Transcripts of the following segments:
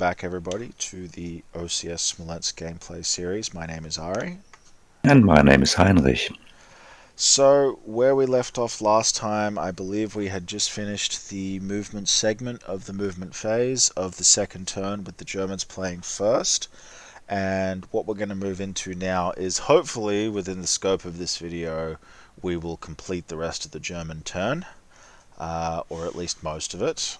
back everybody to the OCS Smolensk gameplay series. My name is Ari. And my name is Heinrich. So, where we left off last time, I believe we had just finished the movement segment of the movement phase of the second turn with the Germans playing first. And what we're going to move into now is hopefully within the scope of this video, we will complete the rest of the German turn, or at least most of it.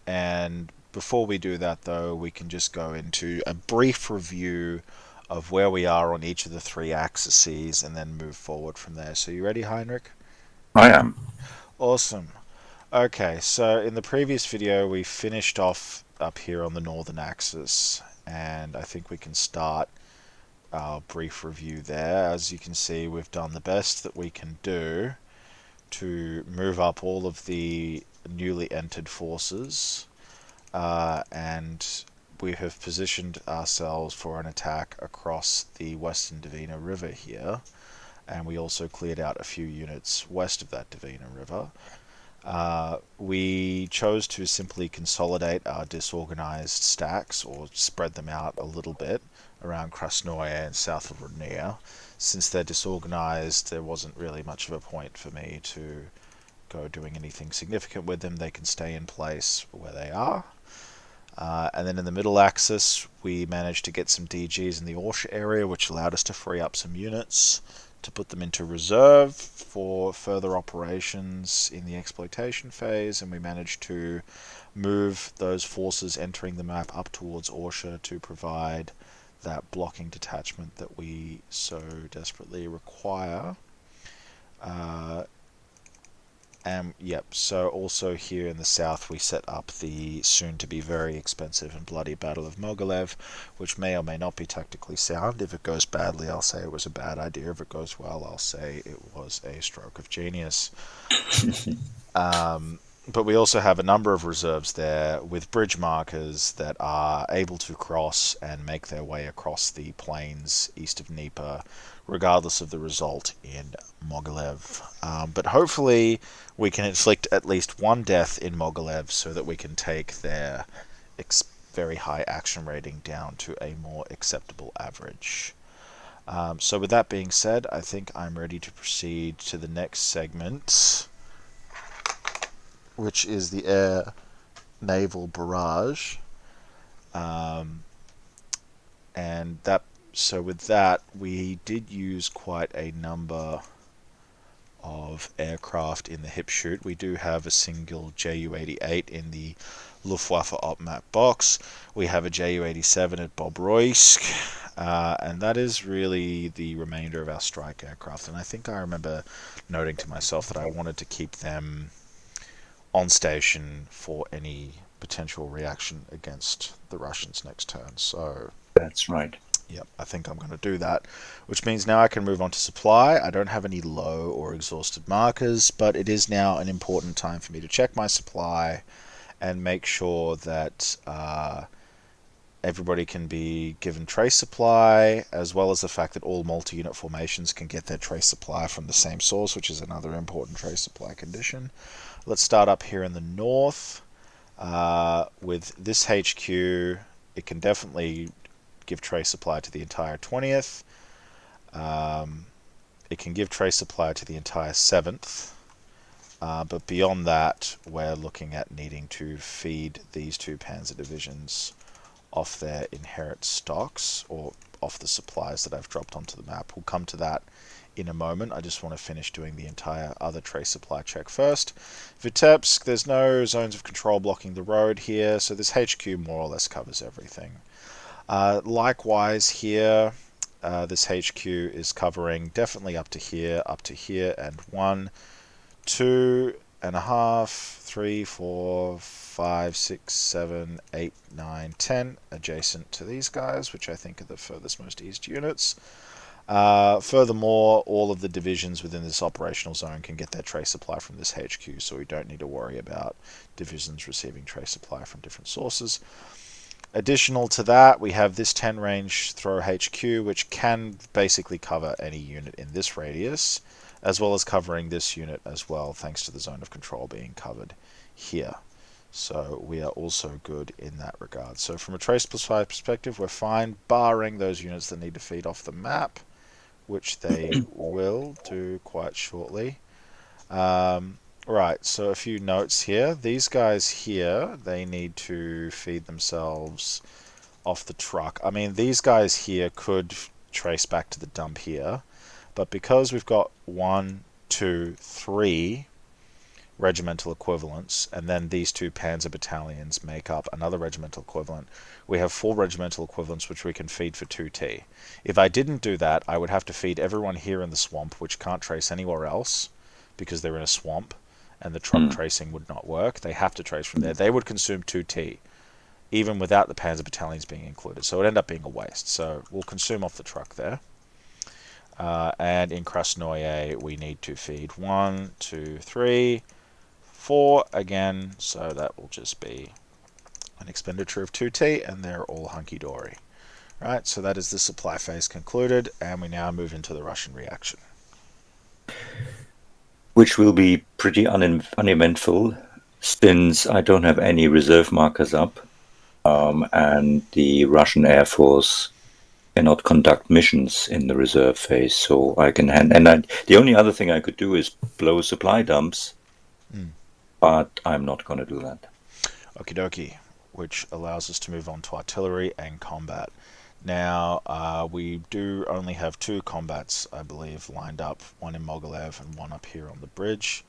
And before we do that, though, we can just go into a brief review of where we are on each of the three axes and then move forward from there. So, you ready, Heinrich? I am. Awesome. Okay, so in the previous video, we finished off up here on the northern axis, and I think we can start our brief review there. As you can see, we've done the best that we can do to move up all of the newly entered forces. And we have positioned ourselves for an attack across the western Dvina River here, and we also cleared out a few units west of that Dvina River. We chose to simply consolidate our disorganized stacks, or spread them out a little bit around Krasnoye and south of Rodnia. Since they're disorganized, there wasn't really much of a point for me to go doing anything significant with them. They can stay in place where they are. And then in the middle axis, we managed to get some DGs in the Orsha area, which allowed us to free up some units to put them into reserve for further operations in the exploitation phase, and we managed to move those forces entering the map up towards Orsha to provide that blocking detachment that we so desperately require. So also here in the south we set up the soon-to-be very expensive and bloody Battle of Mogilev, which may or may not be tactically sound. If it goes badly, I'll say it was a bad idea. If it goes well, I'll say it was a stroke of genius. But we also have a number of reserves there with bridge markers that are able to cross and make their way across the plains east of Dnieper, regardless of the result in Mogilev. But hopefully we can inflict at least one death in Mogilev so that we can take their very high action rating down to a more acceptable average. So with that being said, I think I'm ready to proceed to the next segment, which is the air naval barrage. And that, so with that, we did use quite a number of aircraft in the hip shoot. We do have a single Ju-88 in the Luftwaffe op map box. We have a Ju-87 at Bobroysk, and that is really the remainder of our strike aircraft. And I think I remember noting to myself that I wanted to keep them on station for any potential reaction against the Russians next turn. So That's right. yep, I think I'm going to do that, which means now I can move on to supply. I don't have any low or exhausted markers, but it is now an important time for me to check my supply and make sure that everybody can be given trace supply, as well as the fact that all multi-unit formations can get their trace supply from the same source, which is another important trace supply condition. Let's start up here in the north with this HQ. It can definitely give trace supply to the entire 20th. It can give trace supply to the entire 7th. But beyond that, we're looking at needing to feed these two panzer divisions off their inherent stocks, or off the supplies that I've dropped onto the map. We'll come to that in a moment. I just want to finish doing the entire other trace supply check first. Vitebsk, there's no zones of control blocking the road here, so this HQ more or less covers everything. Likewise here, this HQ is covering definitely up to here, and 1, 2.5, 3, 4, 5, 6, 7, 8, 9, 10 adjacent to these guys, which I think are the furthest most east units. Furthermore, all of the divisions within this operational zone can get their trace supply from this HQ, so we don't need to worry about divisions receiving trace supply from different sources. Additional to that, we have this 10 range throw HQ, which can basically cover any unit in this radius, as well as covering this unit as well, thanks to the zone of control being covered here. So we are also good in that regard. So from a trace plus 5 perspective, we're fine, barring those units that need to feed off the map, which they will do quite shortly. Right, so a few notes here. These guys here, they need to feed themselves off the truck. I mean, these guys here could trace back to the dump here, but because we've got 1, 2, 3 regimental equivalents, and then these 2 panzer battalions make up another regimental equivalent, we have 4 regimental equivalents which we can feed for 2T. If I didn't do that, I would have to feed everyone here in the swamp, which can't trace anywhere else because they're in a swamp, and the truck Mm. tracing would not work. They have to trace from there. They would consume 2T, even without the panzer battalions being included, so it would end up being a waste. So we'll consume off the truck there. And in Krasnoye, we need to feed 1, 2, 3, 4 again, so that will just be an expenditure of 2T, and they're all hunky-dory. Right, so that is the supply phase concluded, and we now move into the Russian reaction. Which will be pretty uneventful, since I don't have any reserve markers up, and the Russian Air Force cannot conduct missions in the reserve phase, so I can the only other thing I could do is blow supply dumps, but I'm not going to do that. Okie dokie, which allows us to move on to artillery and combat. Now, we do only have 2 combats, I believe, lined up, one in Mogilev and one up here on the bridge.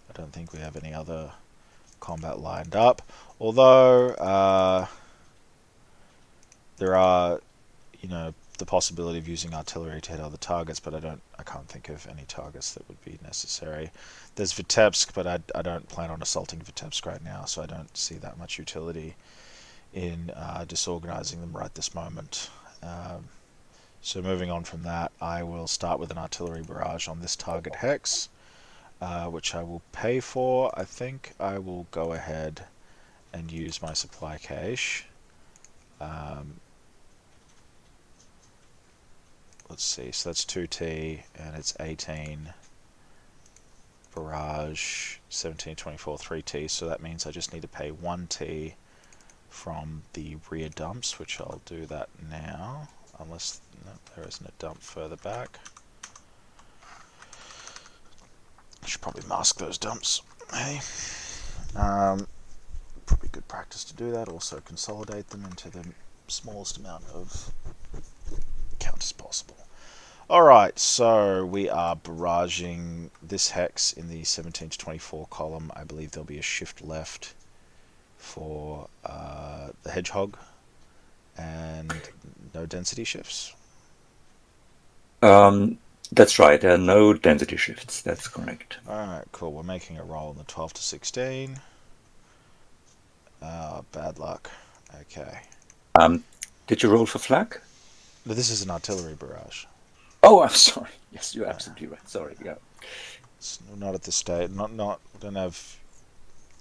I don't think we have any other combat lined up, although there are, the possibility of using artillery to hit other targets, but I can't think of any targets that would be necessary. There's Vitebsk, but I don't plan on assaulting Vitebsk right now, so I don't see that much utility in disorganizing them right this moment. So moving on from that, I will start with an artillery barrage on this target hex, which I will pay for. I think I will go ahead and use my supply cache. Let's see, so that's 2T, and it's 18 barrage, 17, 24, 3T, so that means I just need to pay 1T from the rear dumps, which I'll do that now, unless there isn't a dump further back. I should probably mask those dumps. Hey, probably good practice to do that. Also consolidate them into the smallest amount of count as possible. Alright, so we are barraging this hex in the 17 to 24 column. I believe there'll be a shift left for the hedgehog and no density shifts. That's right, there are no density shifts, that's correct. Alright, cool. We're making a roll in the 12 to 16. Bad luck. Okay. Did you roll for flak? But this is an artillery barrage. Oh, I'm sorry. Yes, you're absolutely right. Sorry, yeah. It's not at this stage. We don't have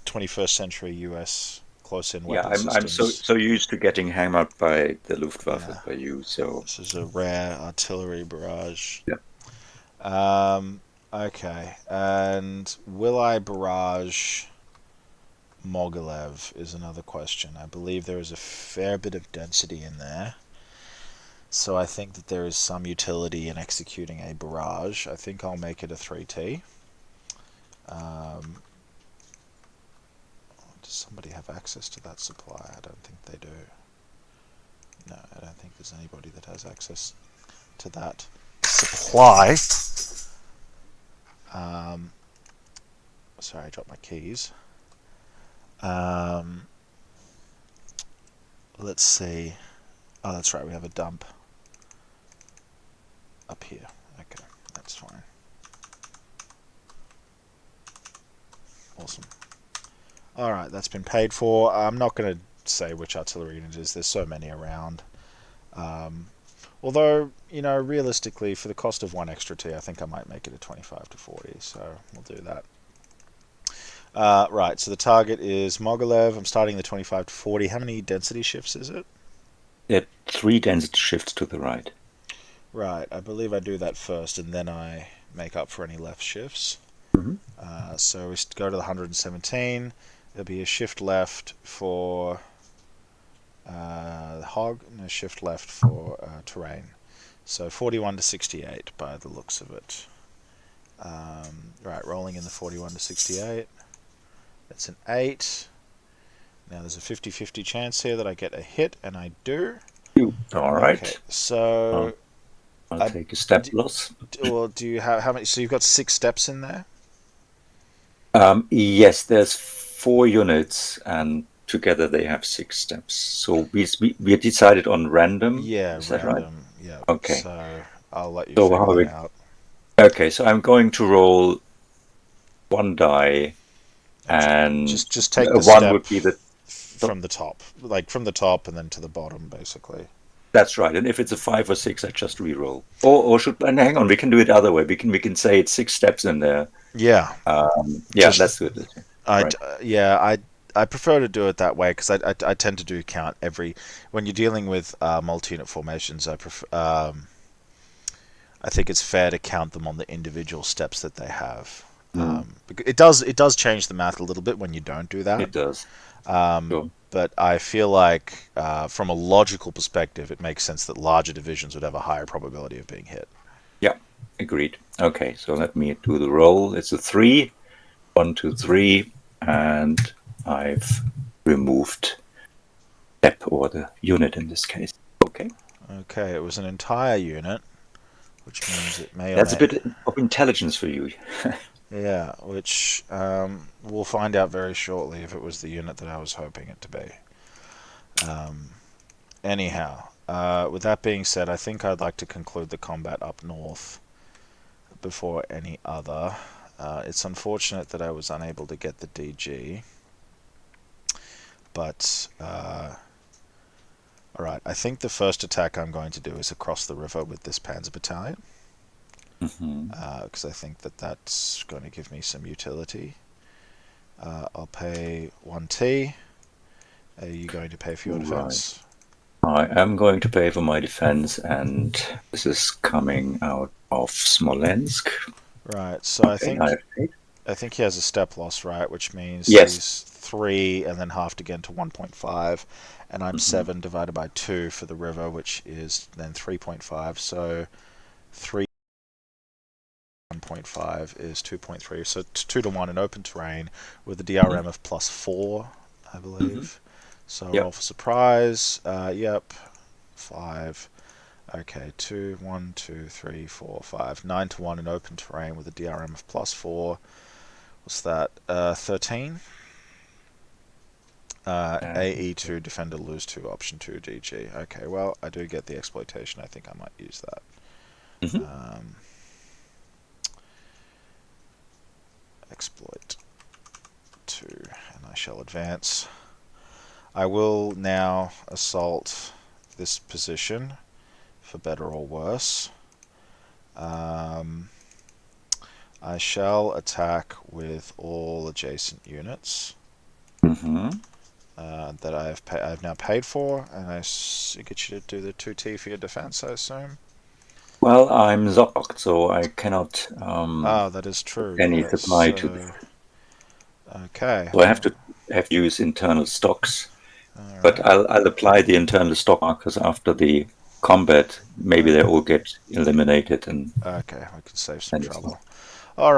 21st century US close-in weapon I'm systems. so used to getting hammered by the Luftwaffe by you, so This is a rare artillery barrage. yeah. Okay, and will I barrage Mogilev is another question. I believe there is a fair bit of density in there, so I think that there is some utility in executing a barrage. I think I'll make it a 3T. Does somebody have access to that supply? I don't think they do. No, I don't think there's anybody that has access to that supply. Sorry, I dropped my keys. Let's see. Oh, that's right, we have a dump up here. Okay, that's fine. Awesome. Alright, that's been paid for. I'm not going to say which artillery unit it is. There's so many around. Although, realistically, for the cost of 1 extra T, I think I might make it a 25 to 40, so we'll do that. Right, so the target is Mogilev. I'm starting the 25 to 40. How many density shifts is it? There are 3 density shifts to the right. Right, I believe I do that first, and then I make up for any left shifts. Mm-hmm. So we go to the 117. There'll be a shift left for hog and a shift left for terrain. So 41 to 68 by the looks of it. Right, rolling in the 41 to 68. That's an 8. Now there's a 50-50 chance here that I get a hit, and I do. All Okay, right. so I'll I take a step do, loss. well, do you have how many? So you've got 6 steps in there. Yes, there's 4 units, and together they have 6 steps. So we decided on random. Yeah, Is that right? random. Yeah. Okay. So I'll let you So figure how that we? out. Okay, so I'm going to roll one die, And and just take the one step would be the. from the top, like from the top and then to the bottom, basically. That's right. And if it's a 5 or 6, I just re-roll. Or should and hang on, we can do it the other way. We can say it's 6 steps in there. Yeah. Yeah, Just let's do it this way. I Right. yeah I prefer to do it that way because I tend to do count every when you're dealing with multi-unit formations. I think it's fair to count them on the individual steps that they have. Mm, It does change the math a little bit when you don't do that. it does. Um, Sure. but I feel like from a logical perspective, it makes sense that larger divisions would have a higher probability of being hit. Yeah, agreed. Okay, so let me do the roll. It's a 3. 1, 2, 3, and I've removed step or the unit in this case. Okay. Okay, it was an entire unit, which means it may or That's a may bit of intelligence for you. yeah, which we'll find out very shortly if it was the unit that I was hoping it to be. Um, anyhow, with that being said, I think I'd like to conclude the combat up north before any other. It's unfortunate that I was unable to get the DG, but alright, I think the first attack I'm going to do is across the river with this Panzer Battalion, Mm-hmm. because I think that that's going to give me some utility. I'll pay 1T. Are you going to pay for your Right. defense? I am going to pay for my defense, and this is coming out of Smolensk. Right, so I Okay, I think have paid. I think he has a step loss, right? Which means Yes. he's 3 and then halved again to 1.5, and I'm Mm-hmm. 7 divided by 2 for the river, which is then 3.5. So 3 1.5 is 2.3. So 2 to 1 in open terrain with a Mm-hmm. DRM of +4, I Mm-hmm. believe. So roll Yep. for surprise. Yep. 5. Okay, 2, 1, 2, 3, 4, 5. 9 to 1 in open terrain with a DRM of +4. What's that? 13. And AE2 defender lose 2 option 2 DG. Okay, well I do get the exploitation. I think I might use that. mm-hmm. Um, exploit 2, and I shall advance. I will now assault this position for better or worse. Um, I shall attack with all adjacent units Mm-hmm. that I've now paid for, and I get you to do the 2T for your defense, I assume. Well, I'm zocked, so I cannot Oh, that is true. any Yes. supply to this. So, okay. So I have to use internal stocks, All but right. I'll apply the internal stock markers after the combat. Maybe they Okay. all get eliminated, and Okay. We can save some then it's not. trouble.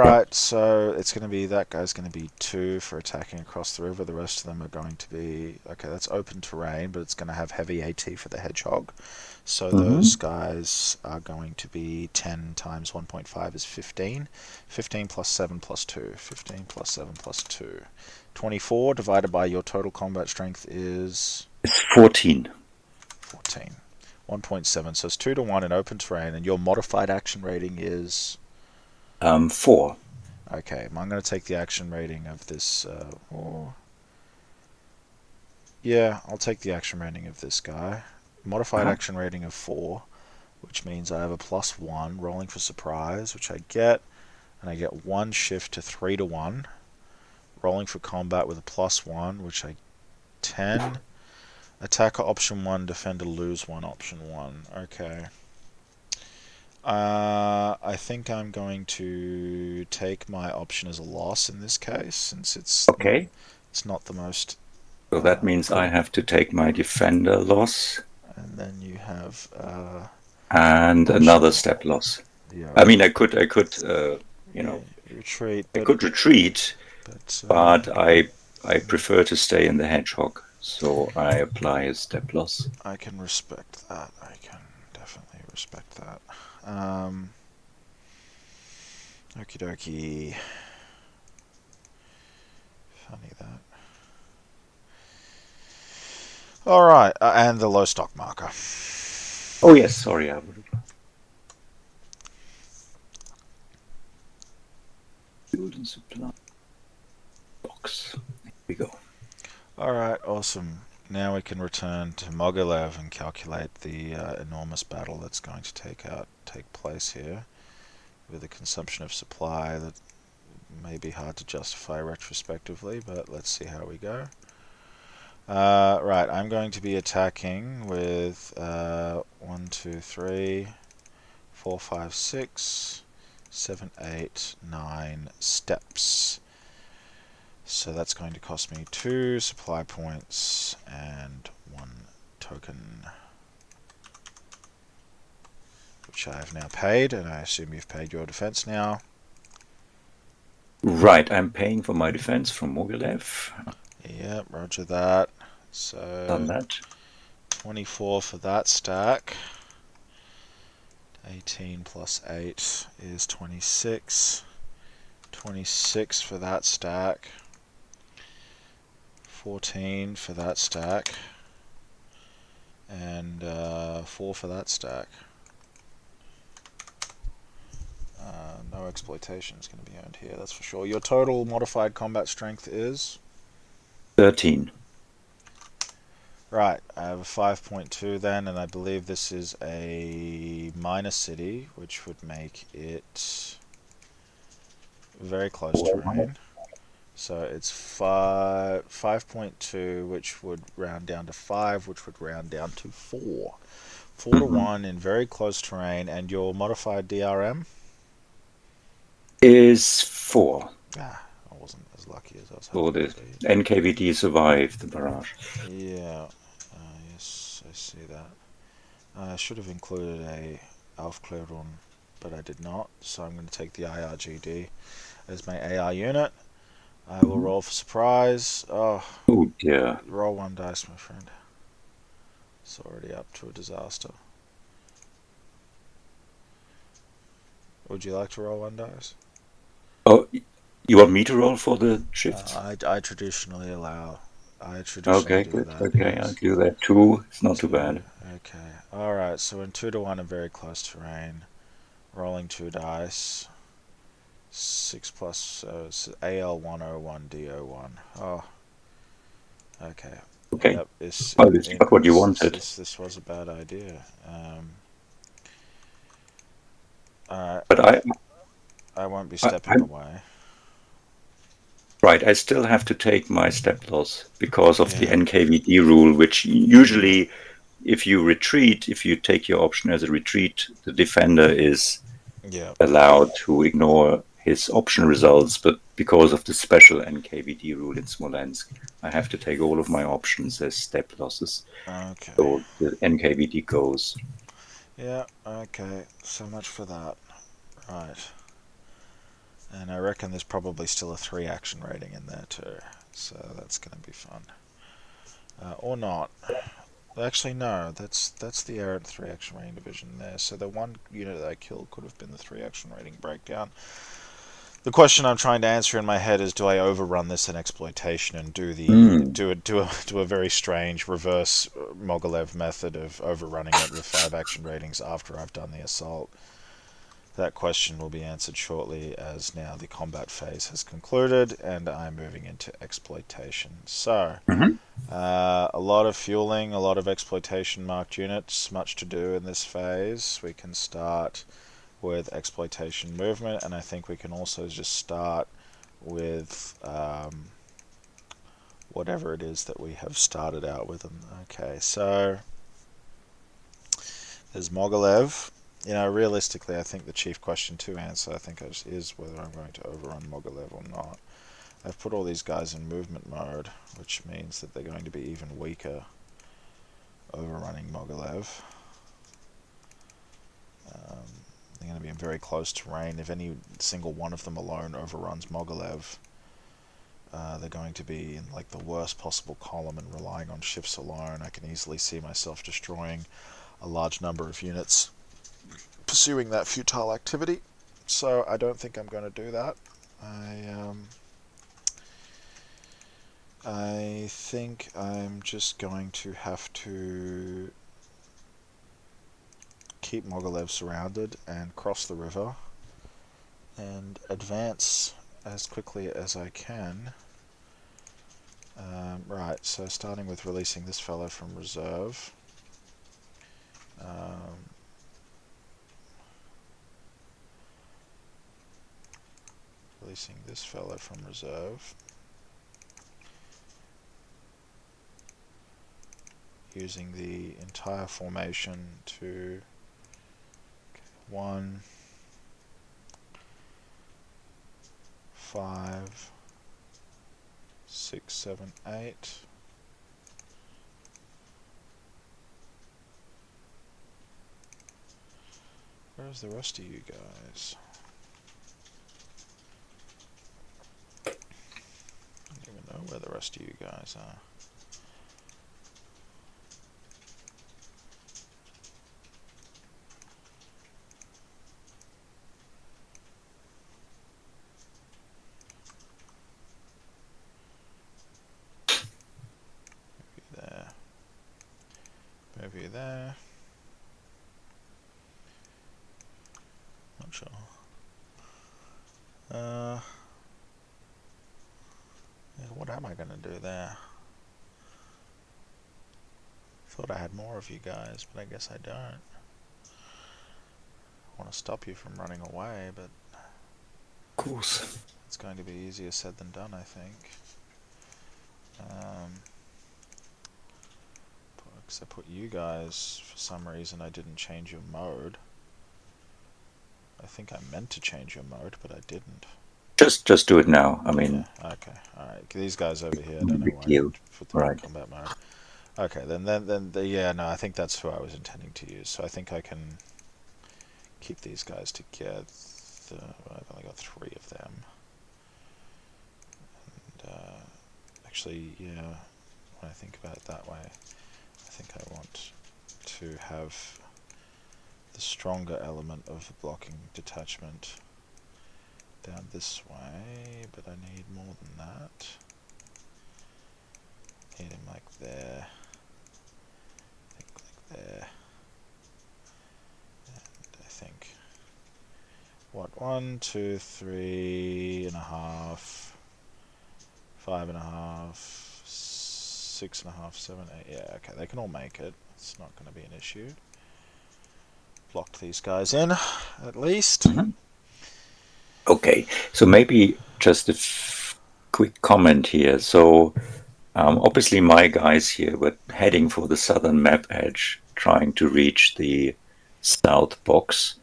Yeah. Alright, so it's going to be that guy's going to be 2 for attacking across the river. The rest of them are going to be. Okay, that's open terrain, but it's going to have heavy AT for the hedgehog. So those Mm-hmm. guys are going to be 10 times 1.5 is 15. 15 plus 7 plus 2. 15 plus 7 plus 2. 24 divided by your total combat strength is It's 14. 14. 1.7, so it's 2 to 1 in open terrain, and your modified action rating is. 4. Okay, I'm going to take the action rating of this. Yeah, I'll take the action rating of this guy. Modified Uh-huh. action rating of 4, which means I have a +1, rolling for surprise, which I get, and I get 1 shift to 3 to 1. Rolling for combat with a +1, which I 10. Attacker option 1, defender lose 1 option 1. Okay. I think I'm going to take my option as a loss in this case, since it's Okay. It's not the most. So that means I have to take my defender loss And then you have and another optional. step loss. Yeah, I mean, you yeah, know, retreat, I could retreat, but but I prefer to stay in the hedgehog, so I apply a step loss. I can respect that. I can definitely respect that. Um, Okie dokie. Funny that. All right, and the low stock marker. Oh yes, sorry, I would build and supply box. Here we go. All right, awesome. Now we can return to Mogilev and calculate the enormous battle that's going to take place here with a consumption of supply that may be hard to justify retrospectively, but let's see how we go. Right, I'm going to be attacking with 1, 2, 3, 4, 5, 6, 7, 8, 9 steps. So that's going to cost me 2 supply points and 1 token, which I have now paid, and I assume you've paid your defense now. Right, I'm paying for my defense from Mogilev. Yep, roger that. Done So that. 24 for that stack. 18 plus 8 is 26. 26 for that stack. 14 for that stack. And 4 for that stack. No exploitation is going to be earned here, that's for sure. Your total modified combat strength is? 13. Right, I have a 5.2 then, and I believe this is a minor city, which would make it very close terrain. So it's 5.2, which would round down to 5, which would round down to 4. 4 to 1 in very close terrain, and your modified DRM? Is 4. Ah, I wasn't as lucky as I was So hoping to the be. NKVD survived the barrage. Yeah, yes, I see that. I should have included a Aufklärung, but I did not, so I'm going to take the IRGD as my AR unit. I will roll for surprise. Oh, Oh dear. roll 1 dice, my friend. It's already up to a disaster. Would you like to roll 1 dice? Oh, you want me to roll for the shifts? I traditionally allow. I traditionally Okay, do good. that, Okay, I'll yes. do that too. It's not too 2. bad. Okay. Alright, so in 2 to 1 in very close terrain, rolling 2 dice. 6 plus AL101DO1. Oh, okay. Okay. Yep, Well, it's not what you wanted. this was a bad idea. Alright, But I won't be stepping I'm away. right. I still have to take my step loss because of the Yeah, NKVD rule, which yeah, usually, if you retreat, if you take your option as a retreat, the defender is yeah. allowed to ignore his option results. But because of the special NKVD rule in Smolensk, I have to take all of my options as step losses. Okay. So the NKVD goes. Yeah, okay. So much for that. Right. And I reckon there's probably still a 3 action rating in there too. So that's going to be fun. Or not. Actually, no. That's the errant 3 action rating division there. So the 1 unit that I killed could have been the 3 action rating breakdown. The question I'm trying to answer in my head is: do I overrun this in exploitation and Mm. do a very strange reverse Mogilev method of overrunning it with 5 action ratings after I've done the assault? That question will be answered shortly, as now the combat phase has concluded and I'm moving into exploitation. So, Mm-hmm. a lot of fueling, a lot of exploitation marked units, much to do in this phase. We can start with exploitation movement, and I think we can also just start with whatever it is that we have started out with them. Okay, so there's Mogilev. You know, realistically, I think the chief question to answer, I think, is whether I'm going to overrun Mogilev or not. I've put all these guys in movement mode, which means that they're going to be even weaker overrunning Mogilev. They're going to be in very close terrain. If any single one of them alone overruns Mogilev, they're going to be in like the worst possible column and relying on shifts alone. I can easily see myself destroying a large number of units pursuing that futile activity. So I don't think I'm going to do that. I think I'm just going to have to keep Mogilev surrounded and cross the river and advance as quickly as I can. Right, so starting with releasing this fellow from reserve. Releasing this fellow from reserve. Using the entire formation to 1, 5, 6, 7, 8. Where's the rest of you guys? I don't even know where the rest of you guys are. There. Move you there. Not sure. Yeah, what am I going to do there? Thought I had more of you guys, but I guess I don't. I want to stop you from running away, but Of course. it's going to be easier said than done, I think. Because I put you guys, for some reason I didn't change your mode. I think I meant to change your mode, but I didn't. Just do it now. I mean, Okay, alright. These guys over here, I no don't know big why I deal. didn't put them in Right. combat mode. Okay, yeah, no, I think that's who I was intending to use. So I think I can keep these guys together. I've only got 3 of them. And, actually, yeah, when I think about it that way, I think I want to have the stronger element of the blocking detachment down this way, but I need more than that. Need him like there, like there, and I think, what, 1, 2, 3.5, 5.5, 6.5, 7, 8, yeah, okay, they can all make it, it's not going to be an issue. Blocked these guys in, at least. Mhm. Okay, so maybe just a quick comment here. So obviously my guys here were heading for the southern map edge, trying to reach the south box.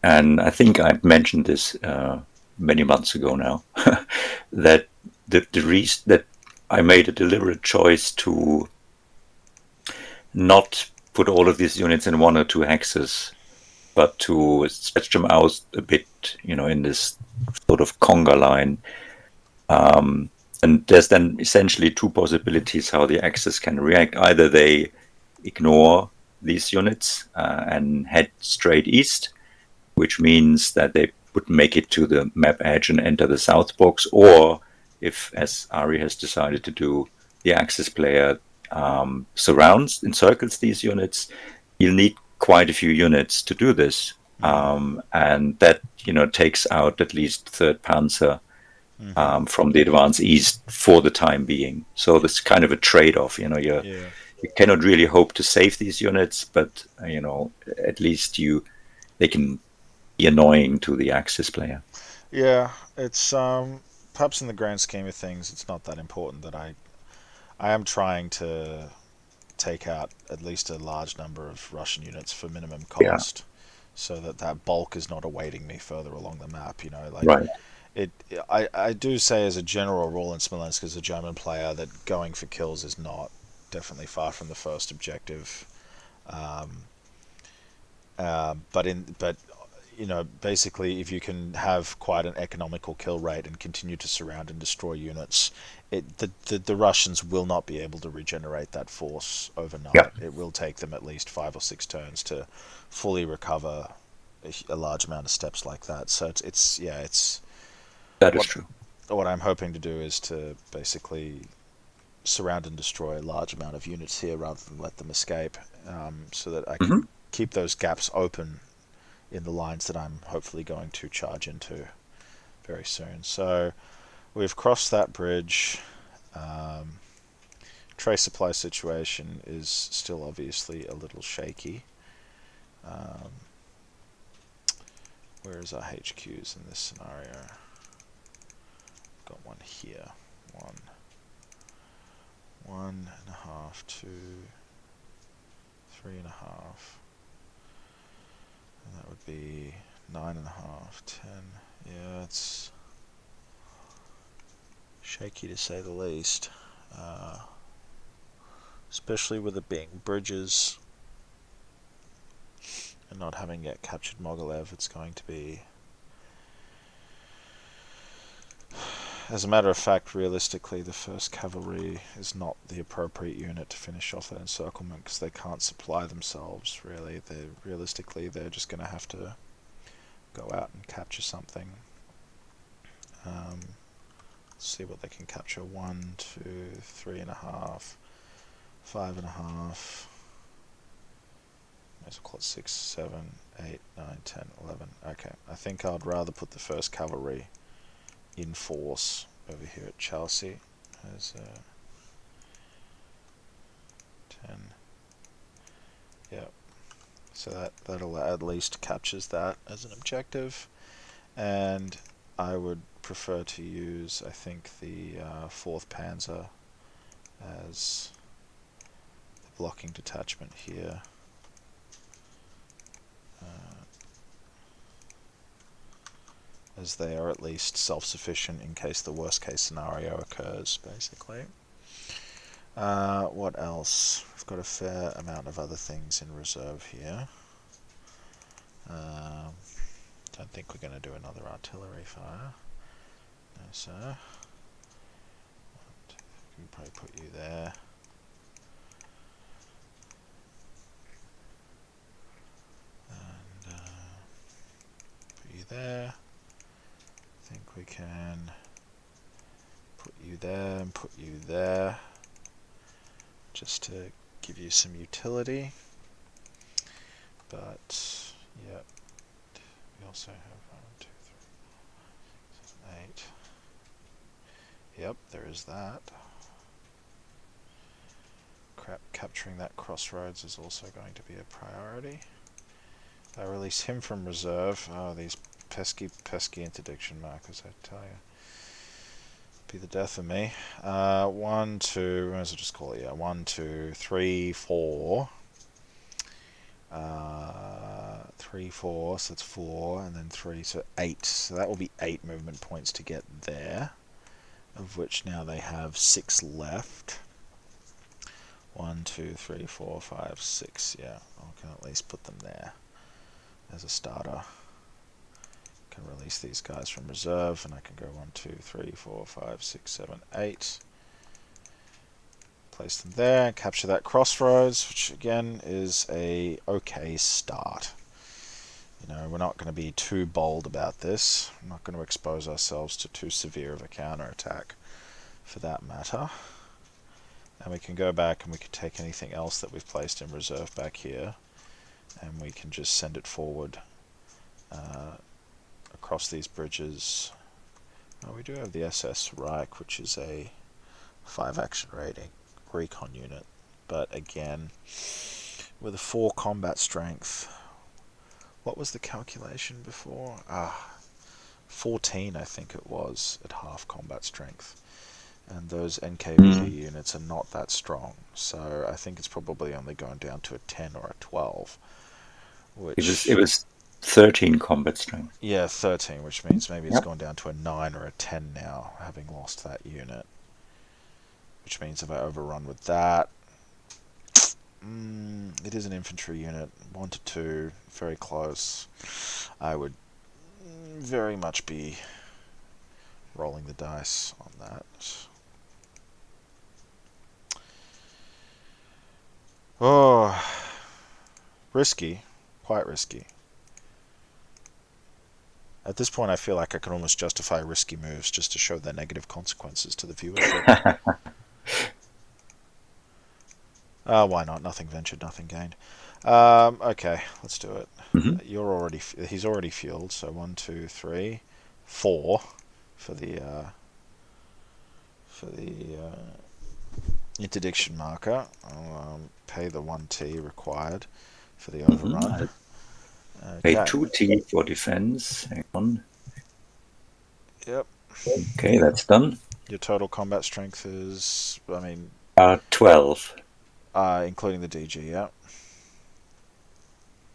And I think I mentioned this many months ago now, that the reason that I made a deliberate choice to not put all of these units in 1 or 2 hexes, but to stretch them out a bit, in this sort of conga line. And there's then essentially 2 possibilities how the Axis can react. Either they ignore these units and head straight east, which means that they would make it to the map edge and enter the south box, or if, as Ari has decided to do, the Axis player surrounds, encircles these units, you'll need quite a few units to do this. And that, takes out at least Third Panzer from the advance east for the time being. So this kind of a trade-off. Yeah. You cannot really hope to save these units, but at least they can be annoying to the Axis player. Yeah, it's perhaps in the grand scheme of things, it's not that important that I am trying to take out at least a large number of Russian units for minimum Yeah, cost, so that that bulk is not awaiting me further along the map. Like right. it I do say as a general rule in Smolensk as a German player that going for kills is not definitely far from the first objective. Um, but basically, if you can have quite an economical kill rate and continue to surround and destroy units, the Russians will not be able to regenerate that force Yeah, overnight. It will take them at least 5 or 6 turns to fully recover a large amount of steps like that. So it's that is what true. what I'm hoping to do is to basically surround and destroy a large amount of units here rather than let them escape, so that I Hmm. can keep those gaps open in the lines that I'm hopefully going to charge into very soon. So we've crossed that bridge. Um, Trace supply situation is still obviously a little shaky. Um, where is our HQs in this scenario? Got one here. One and a half, two, 3.5. And that would be 9.5, 10. Yeah, it's shaky to say the least. Uh, Especially with it being bridges and not having yet captured Mogilev, it's going to be, as a matter of fact, realistically, the first cavalry is not the appropriate unit to finish off that encirclement because they can't supply themselves. Really, they're just going to have to go out and capture something. Um, see what they can capture. 1, 2, 3.5, 5.5. Might as well call it 6, 7, 8, 9, 10, 11. Okay, I think I'd rather put the first cavalry in force over here at Chelsea as 10. Yep. So that'll at least captures that as an objective, and I would prefer to use, I think, the 4th Panzer as the blocking detachment here. Uh, as they are at least self-sufficient in case the worst case scenario occurs, basically. What else? We've got a fair amount of other things in reserve here. Um, don't think we're going to do another artillery fire. No, sir. We can probably put you there. And put you there. I think we can put you there and put you there. Just to give you some utility. But, yep. We also have 1, 2, 3, 7, 8. Yep, there is that. Capturing that crossroads is also going to be a priority. I release him from reserve. Oh, these pesky, pesky interdiction markers, I tell you. Be the death of me. 1, 2, might as well just call it, yeah. 1, 2, 3, 4. 3, 4, so that's 4, and then 3, so 8. So that will be 8 movement points to get there, of which now they have 6 left. 1, 2, 3, 4, 5, 6. Yeah, I can at least put them there as a starter. Can release these guys from reserve, and I can go 1, 2, 3, 4, 5, 6, 7, 8. Place them there, capture that crossroads, which again is a okay start. We're not going to be too bold about this. We're not going to expose ourselves to too severe of a counterattack, for that matter. And we can go back and we can take anything else that we've placed in reserve back here, and we can just send it forward across these bridges. We do have the SS Reich, which is a 5 action rating recon unit, but again, with a 4 combat strength. What was the calculation before? 14 I think it was at half combat strength. And those NKVD Mm. units are not that strong, so I think it's probably only going down to a 10 or a 12, It was it which was 13 combat strength. Yeah, 13, which means maybe it's Yep. gone down to a 9 or a 10 now, having lost that unit. Which means if I overrun with that, it is an infantry unit, 1 to 2, very close. I would very much be rolling the dice on that. Oh, risky, quite risky. At this point, I feel like I can almost justify risky moves just to show their negative consequences to the viewership. Why not? Nothing ventured, nothing gained. Okay, let's do it. Mhm. He's already fueled, so 1, 2, 3, 4 for the interdiction marker. I'll pay the 1T required for the overrun. I pay Okay. 2T for defense. Hang on. Yep. Okay, that's done. Your total combat strength is, 12. including the DG.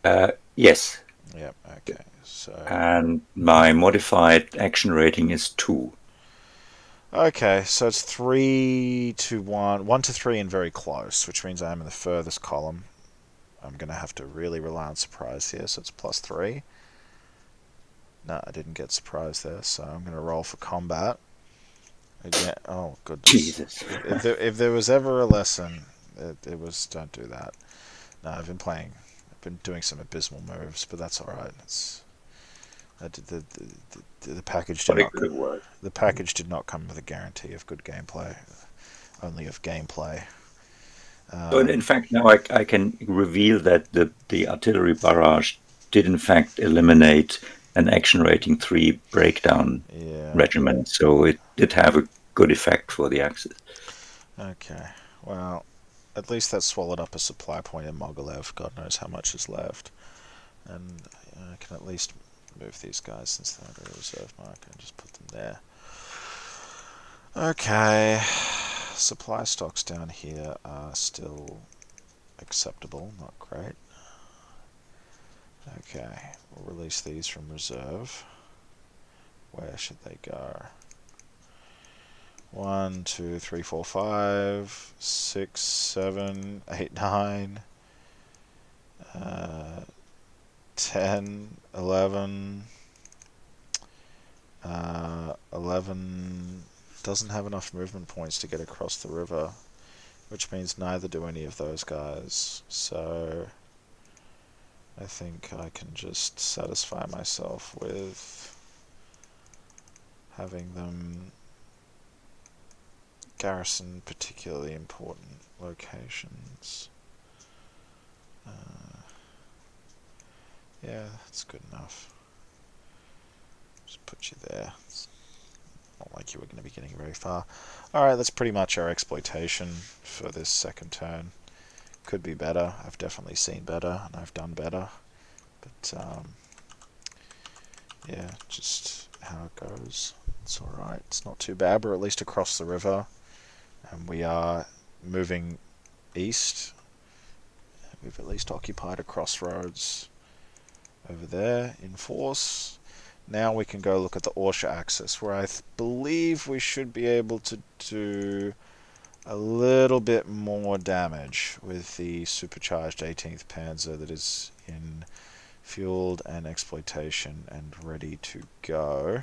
Yep. Yes. Yep. Okay. So. And my modified action rating is 2. Okay, so it's 3 to 1, 1 to 3, and very close, which means I am in the furthest column. I'm going to have to really rely on surprise here, so it's +3. No, I didn't get surprise there, so I'm going to roll for combat. Again, oh, goodness. Jesus. If there was ever a lesson, it was don't do that. No, I've been doing some abysmal moves, but that's alright. The package did But it not could have worked. the package did not come with a guarantee of good gameplay, only of gameplay. So in fact, now I can reveal that the artillery barrage did in fact eliminate an action rating 3 breakdown Yeah. regiment. So it did have a good effect for the Axis. Okay. Well, at least that swallowed up a supply point in Mogilev. God knows how much is left. And I can at least move these guys since they're under a reserve marker and just put them there. Okay. Supply stocks down here are still acceptable, not great. Okay. We'll release these from reserve. Where should they go? 1, 2, 3, 4, 5, 6, 7, 8, 9, 10, 11. 11 doesn't have enough movement points to get across the river, which means neither do any of those guys. So I think I can just satisfy myself with having them garrison particularly important locations. Yeah, that's good enough. Just put you there. It's not like you were going to be getting very far. Alright, that's pretty much our exploitation for this second turn. Could be better. I've definitely seen better, and I've done better. But, yeah, just how it goes. It's alright. It's not too bad. We're at least across the river, and we are moving east. We've at least occupied a crossroads over there in force. Now we can go look at the Orsha axis, where I believe we should be able to do a little bit more damage with the supercharged 18th Panzer that is in fueled and exploitation and ready to go.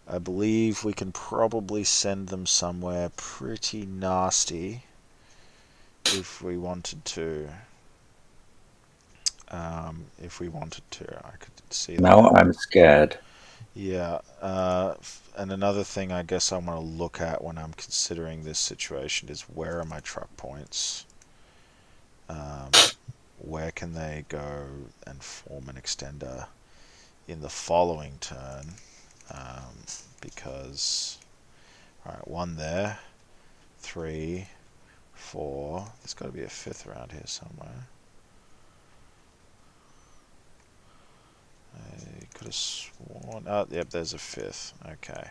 I believe we can probably send them somewhere pretty nasty if we wanted to. I could see that. Now I'm scared. Yeah, and another thing I guess I want to look at when I'm considering this situation is where are my truck points? Where can they go and form an extender in the following turn? Because, alright, 1 there, 3, 4, there's got to be a 5th around here somewhere. I could have sworn, oh, yep, there's a 5th, okay.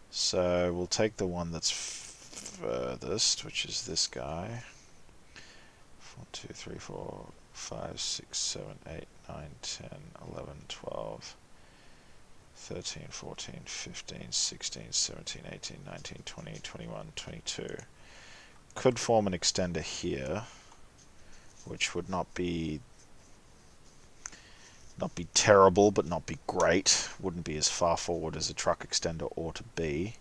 So we'll take the one that's furthest, which is this guy. 1, 2, 3, 4. 5, 6, 7, 8, 9, 10, 11, 12, 13, 14, 15, 16, 17, 18, 19, 20, 21, 22. Could form an extender here, which would not be terrible, but not be great. Wouldn't be as far forward as a truck extender ought to be.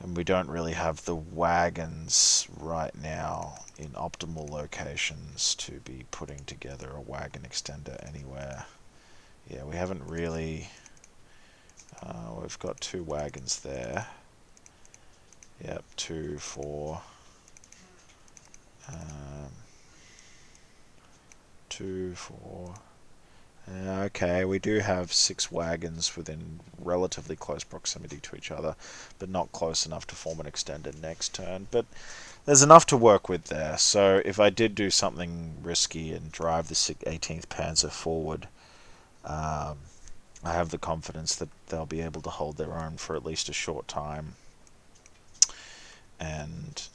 And we don't really have the wagons right now in optimal locations to be putting together a wagon extender anywhere. Yeah, we haven't really... we've got 2 wagons there. Yep, 2, 4... 2, 4... Okay, we do have 6 wagons within relatively close proximity to each other, but not close enough to form an extender next turn. But there's enough to work with there. So if I did do something risky and drive the 18th Panzer forward, I have the confidence that they'll be able to hold their own for at least a short time and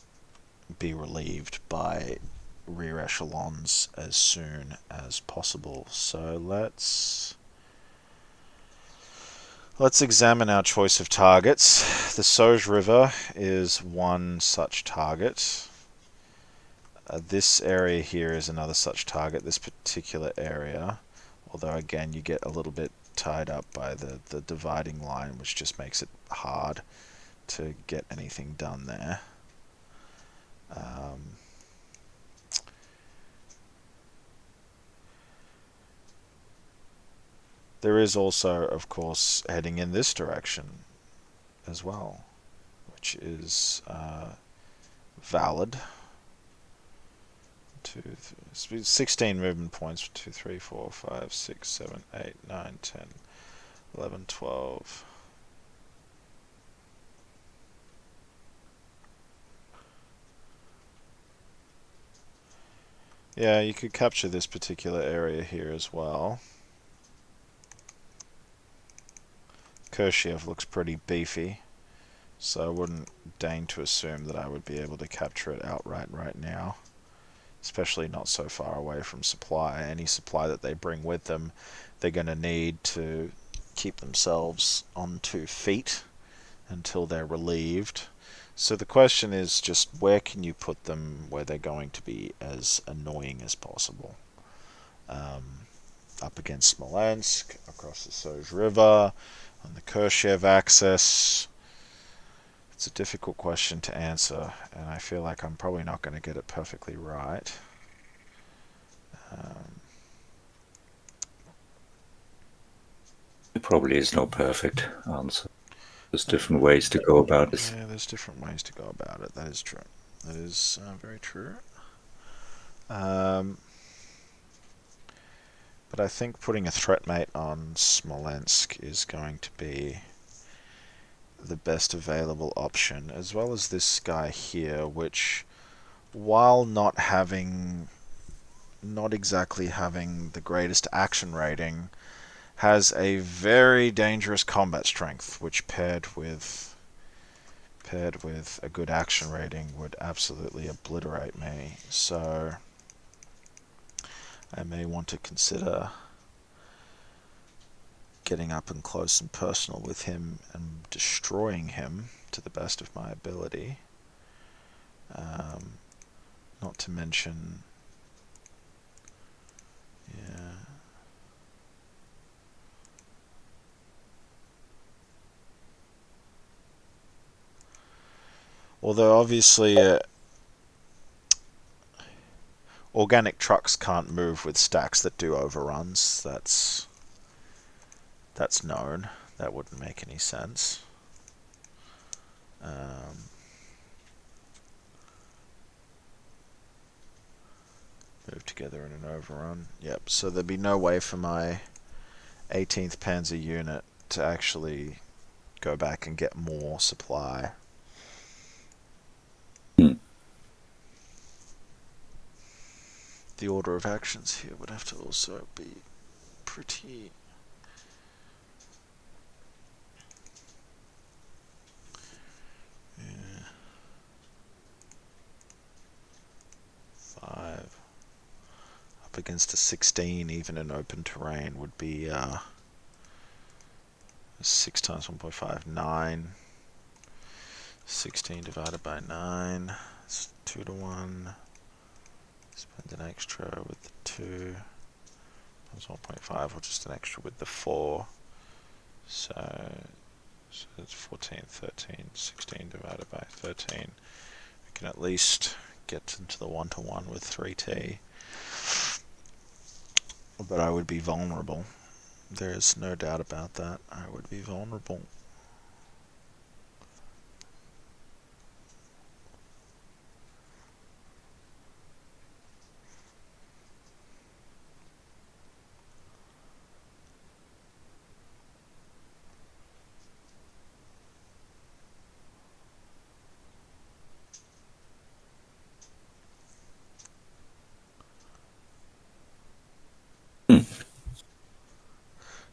be relieved by rear echelons as soon as possible. So let's examine our choice of targets. The Sauge River is one such target. This area here is another such target, this particular area, although again you get a little bit tied up by the dividing line, which just makes it hard to get anything done there. There is also, of course, heading in this direction as well, which is valid. 16 movement points. 2, 3, 4, 5, 6, 7, 8, 9, 10, 11, 12. Yeah, you could capture this particular area here as well. Kurshiev looks pretty beefy, so I wouldn't deign to assume that I would be able to capture it outright right now, especially not so far away from supply. Any supply that they bring with them, they're going to need to keep themselves on 2 feet until they're relieved. So the question is just where can you put them where they're going to be as annoying as possible? Up against Smolensk, across the Sauge River, on the Kurshiev axis. It's a difficult question to answer, and I feel like I'm probably not going to get it perfectly right. There probably is no perfect answer. There's different ways to go about it. Yeah, there's different ways to go about it. That is true. That is very true. But I think putting a threat mate on Smolensk is going to be the best available option, as well as this guy here, which, while not exactly having the greatest action rating, has a very dangerous combat strength, which paired with a good action rating would absolutely obliterate me. So I may want to consider getting up and close and personal with him and destroying him to the best of my ability. Not to mention, yeah. Although obviously organic trucks can't move with stacks that do overruns. That's known. That wouldn't make any sense. Move together in an overrun. Yep, so there'd be no way for my 18th Panzer unit to actually go back and get more supply. The order of actions here would have to also be pretty... Yeah. 5, up against a 16, even in open terrain, would be 6 times 1.5, 9. 16 divided by 9, it's 2 to 1. Spend an extra with the 2. Times 1.5, or just an extra with the 4. So it's 14, 13, 16 divided by 13. We can at least get into the 1 to 1 with 3t. But I would be vulnerable. There's no doubt about that. I would be vulnerable.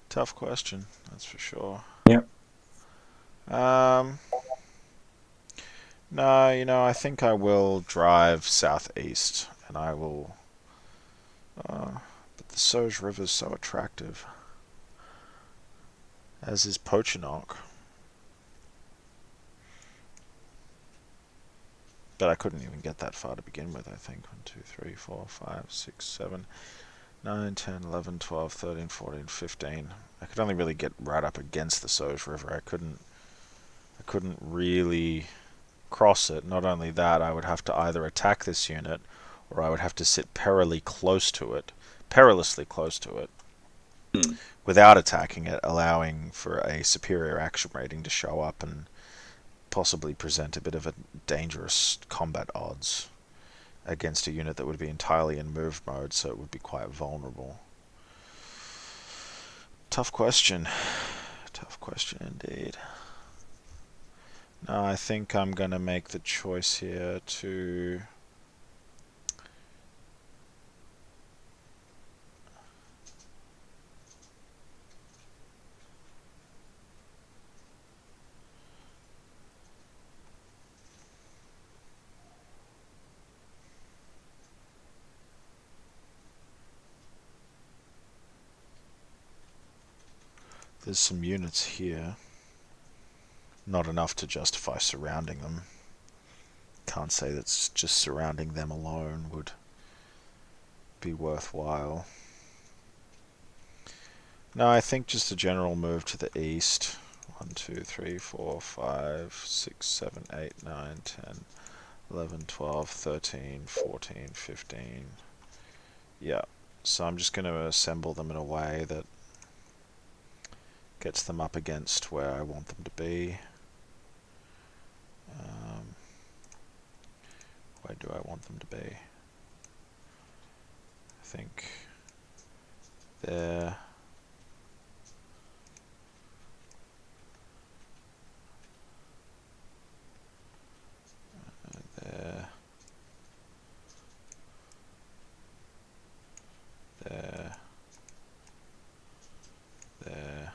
Tough question, that's for sure. Yeah. No, I think I will drive southeast, and I will. But the Soj River is so attractive, as is Pochinok. But I couldn't even get that far to begin with, I think. 1, 2, 3, 4, 5, 6, 7, 9, 10, 11, 12, 13, 14, 15. I could only really get right up against the Soj River. I couldn't really cross it. Not only that, I would have to either attack this unit, or I would have to sit perilously close to it, without attacking it, allowing for a superior action rating to show up and possibly present a bit of a dangerous combat odds against a unit that would be entirely in move mode, so it would be quite vulnerable. Tough question. Tough question indeed. No, I think I'm going to make the choice here to... There's some units here. Not enough to justify surrounding them. Can't say that just surrounding them alone would be worthwhile. No, I think just a general move to the east. 1, 2, 3, 4, 5, 6, 7, 8, 9, 10, 11, 12, 13, 14, 15. Yeah, so I'm just going to assemble them in a way that gets them up against where I want them to be. Where do I want them to be? I think there. There. There. There. There.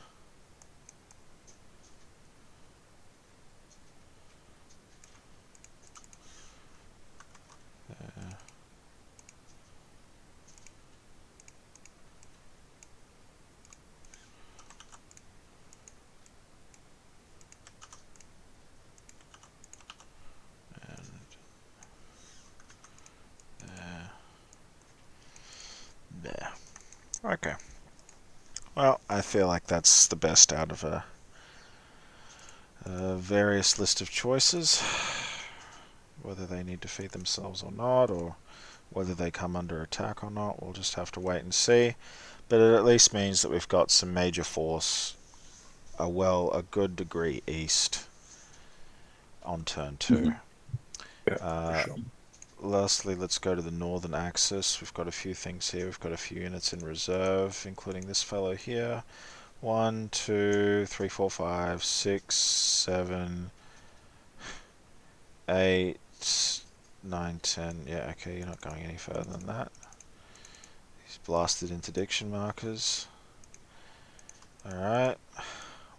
There. Okay. Well, I feel like that's the best out of a various list of choices. Whether they need to feed themselves or not, or whether they come under attack or not, we'll just have to wait and see. But it at least means that we've got some major force a good degree east on turn 2. Mm-hmm. Yeah, for sure. Lastly, let's go to the northern axis. We've got a few things here. We've got a few units in reserve, including this fellow here. 1, 2, 3, 4, 5, 6, 7, 8, 9, 10. Yeah, okay, you're not going any further than that. These blasted interdiction markers. Alright.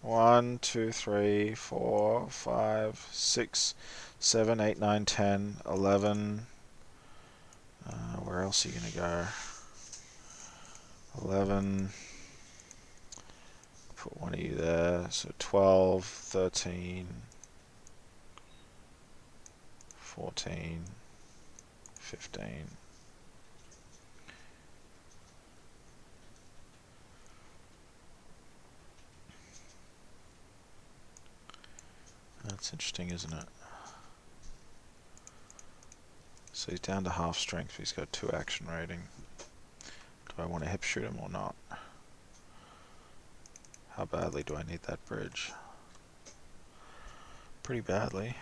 1, 2, 3, 4, 5, 6, 7, 8, 9, 10, 11. Where else are you going to go? 11. Put one of you there. So 12, 13, 14, 15. That's interesting, isn't it? So he's down to half strength, but he's got 2 action rating. Do I want to hip shoot him or not? How badly do I need that bridge? Pretty badly.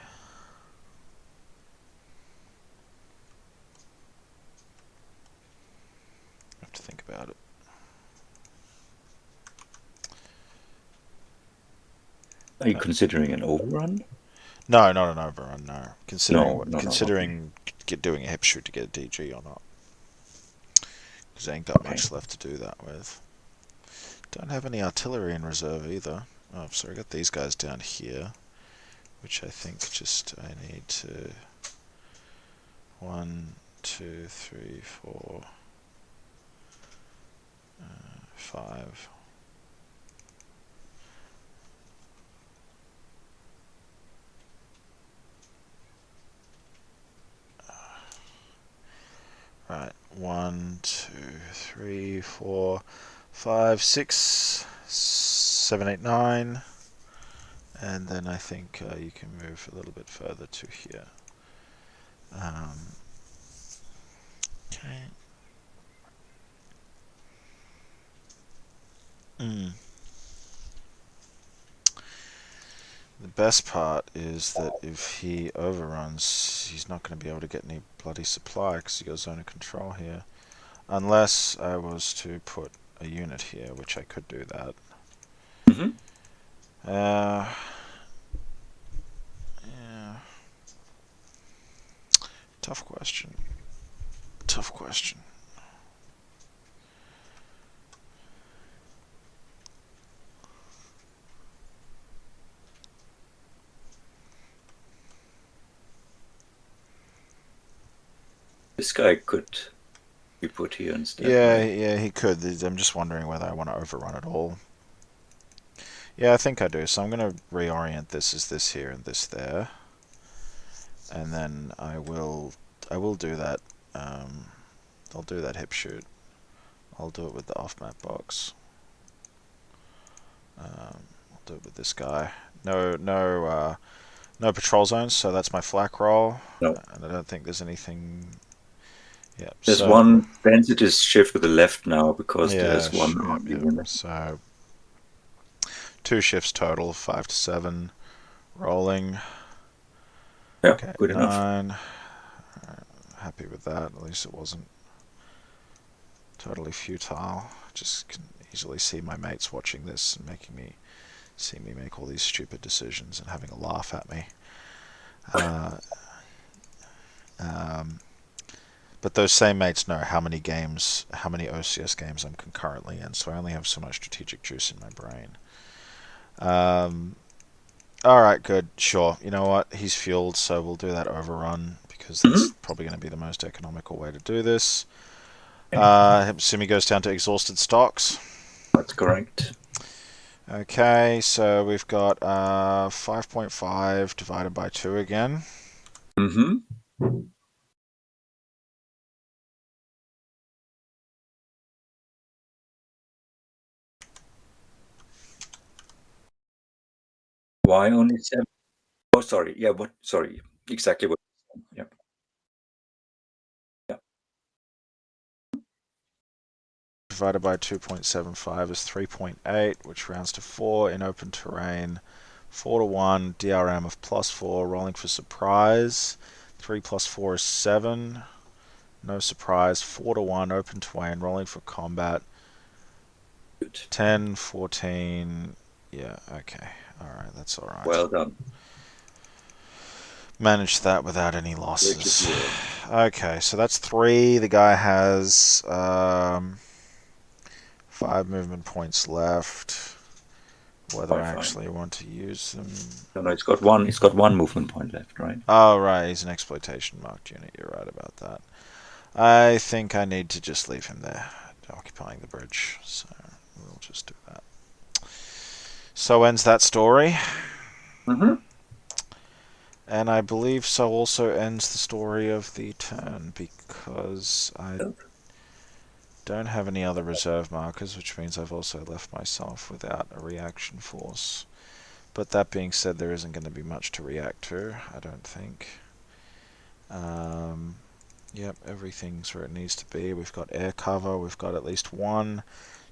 I have to think about it. Are you considering an overrun? No, not an overrun, no. Considering No, what? no, no. Okay. Considering doing a hip shoot to get a DG or not. Because I ain't got Okay. much left to do that with. Don't have any artillery in reserve either. Oh, sorry, I got these guys down here. Which I think just I need to... 1, 2, 3, 4, 5. Right, 1, 2, 3, 4, 5, 6, 7, 8, 9. And then I think you can move a little bit further to here. Okay. The best part is that if he overruns, he's not going to be able to get any bloody supply because he got zone of control here. Unless I was to put a unit here, which I could do that. Mm-hmm. Yeah. Tough question. Tough question. This guy could be put here instead, Yeah, right? yeah, he could. I'm just wondering whether I want to overrun it all. Yeah, I think I do. So I'm going to reorient this as this here and this there, and then I will do that. I'll do that hip shoot. I'll do it with the off map box. I'll do it with this guy. No patrol zones. So that's my flak roll, No. and I don't think there's anything. Yeah. There's So one density shift to the left now because yeah, there's one yep, army yep. unit. So 2 shifts total, 5 to 7, rolling. Yeah, Okay, good enough. 9. Happy with that. At least it wasn't totally futile. Just can easily see my mates watching this and see me make all these stupid decisions and having a laugh at me. Um, but those same mates know how many OCS games I'm concurrently in, so I only have so much strategic juice in my brain. Alright, good, sure. You know what? He's fueled, so we'll do that overrun, because that's Mm-hmm. probably going to be the most economical way to do this. Okay, Assume he goes down to exhausted stocks. that's correct. Okay, so we've got 5.5 divided by 2 again. Mm-hmm. Why only 7? Oh, sorry. Yeah, what? Sorry. Exactly what? Yeah. Yeah. Divided by 2.75 is 3.8, which rounds to 4 in open terrain. 4 to 1, DRM of +4, rolling for surprise. 3 plus 4 is 7. No surprise. 4 to 1, open terrain, rolling for combat. Good. 10, 14. Yeah, okay. Alright, that's alright. Well done. Managed that without any Bridge is losses. yours. Okay, so that's 3. The guy has 5 movement points left. Whether I Fine. actually want to use them. No, it's got one. It's got one movement point left, right? Oh, right, he's an exploitation marked unit. You're right about that. I think I need to just leave him there. occupying the bridge. So we'll just do that. So ends that story. Mm-hmm. And I believe so also ends the story of the turn, because I don't have any other reserve markers, which means I've also left myself without a reaction force. But that being said, there isn't going to be much to react to, I don't think. Yep, everything's where it needs to be. We've got air cover, we've got at least one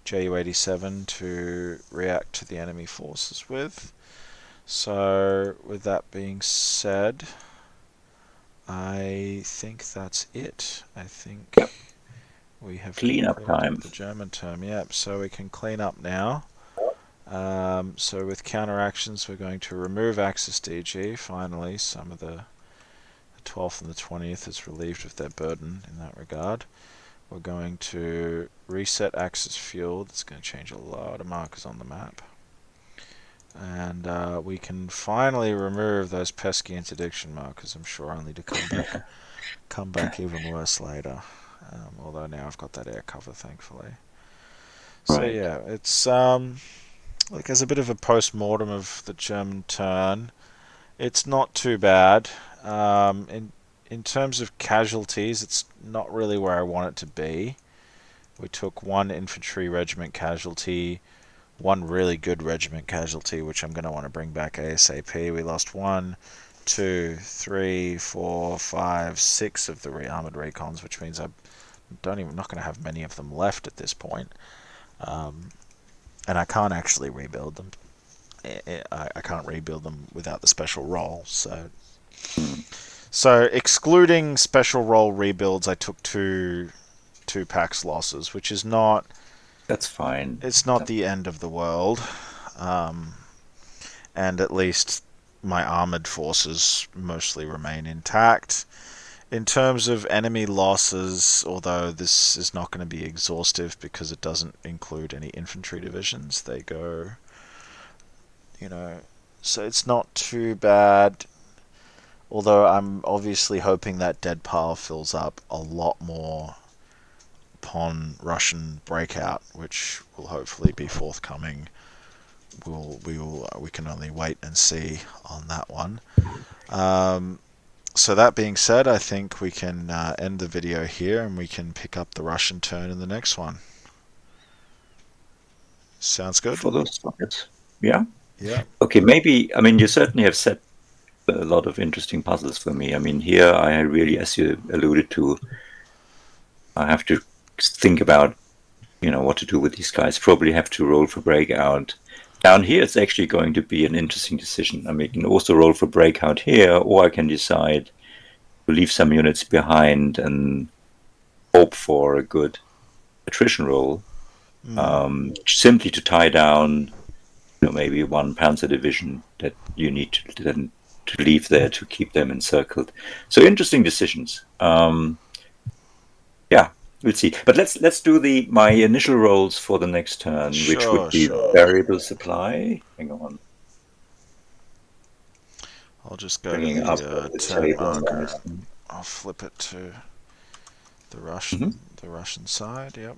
Ju-87 to react to the enemy forces with. So, with that being said, I think that's it. I think Yep. we have Cleanup concluded time. the German term. Yep, so we can clean up now. So with counteractions, we're going to remove Axis DG. Finally, some of the 12th and the 20th is relieved of their burden in that regard. We're going to reset Axis fuel. That's going to change a lot of markers on the map. And we can finally remove those pesky interdiction markers, I'm sure, only to come back even worse later. Although now I've got that air cover, thankfully. So Right. yeah, it's like as a bit of a post-mortem of the German turn, it's not too bad. In terms of casualties, it's not really where I want it to be. We took one infantry regiment casualty, one really good regiment casualty, which I'm going to want to bring back ASAP. We lost 1, 2, 3, 4, 5, 6 of the armored recons, which means I'm not going to have many of them left at this point. And I can't actually rebuild them. I can't rebuild them without the special role. So excluding special role rebuilds, I took two packs losses, which is not. That's fine. It's not the end of the world, um, and at least my armored forces mostly remain intact. In terms of enemy losses, although this is not going to be exhaustive because it doesn't include any infantry divisions, they go, so it's not too bad. Although I'm obviously hoping that dead pile fills up a lot more upon Russian breakout, which will hopefully be forthcoming. We can only wait and see on that one. So that being said, I think we can end the video here, and we can pick up the Russian turn in the next one. Sounds good? For those targets. Yeah. Yeah. Okay, maybe, I mean, you certainly have set a lot of interesting puzzles for me. I mean, here I really, as you alluded to, I have to think about, what to do with these guys. Probably have to roll for breakout. Down here, it's actually going to be an interesting decision. I mean, I can also roll for breakout here, or I can decide to leave some units behind and hope for a good attrition roll, simply to tie down, maybe one Panzer division that you need to leave there to keep them encircled. So interesting decisions. Yeah, we'll see. But let's do my initial rolls for the next turn, which would be Sure. variable supply. Hang on, I'll just go to bringing up the the turn table marker. nice. I'll flip it to the Mm-hmm. Russian side. Yep.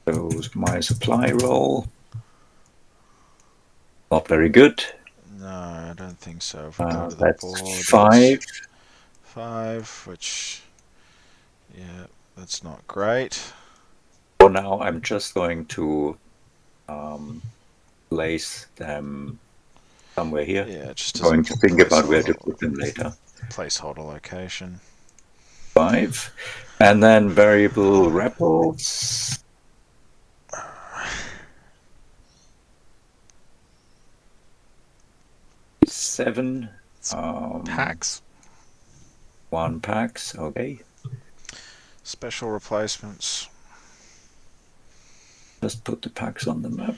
So my supply roll, not very good. No, I don't think so. If we go to the That's board, 5. it's 5, which, yeah, that's not great. For now, I'm just going to place them somewhere here. Yeah, just I'm as a going to think about where to placeholder put them later. location. 5. And then variable rebels. 7. Packs. 1 packs. Okay. Special replacements. Just put the packs on the map.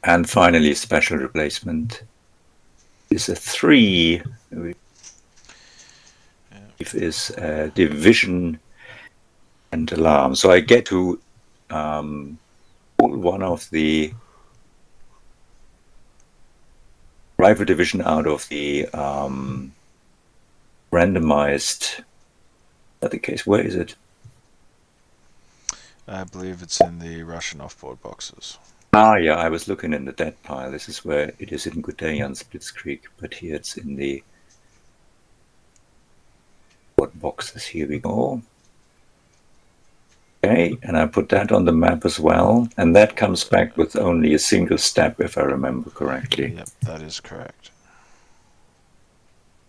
And finally, special replacement is a 3. Is division and alarm. So I get to pull one of the rifle division out of the randomized. Is that the case? Where is it? I believe it's in the Russian offboard boxes. Ah, yeah, I was looking in the dead pile. This is where it is in Guderian Splitzkrieg, but here it's in the what boxes. Here we go. Okay, and I put that on the map as well, and that comes back with only a single step, if I remember correctly. Yep, that is correct.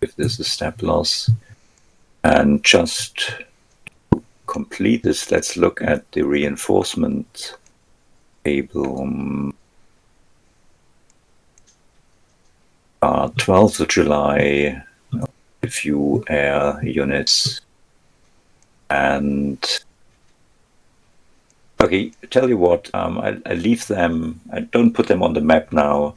If there's a step loss. And just to complete this, let's look at the reinforcement table. 12th of July, a few air units. And okay, tell you what, I leave them, I don't put them on the map now,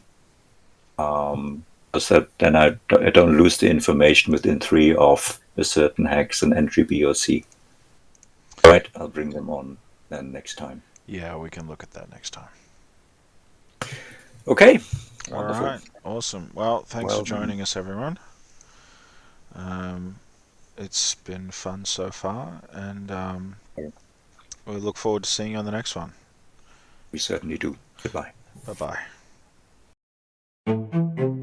because then I don't lose the information within 3 of a certain hex and entry B or C. All right, I'll bring them on then next time. Yeah, we can look at that next time. Okay, All wonderful. right, awesome. Well, thanks Well for joining us, everyone. It's been fun so far, and we look forward to seeing you on the next one. We certainly do. Goodbye. Bye bye.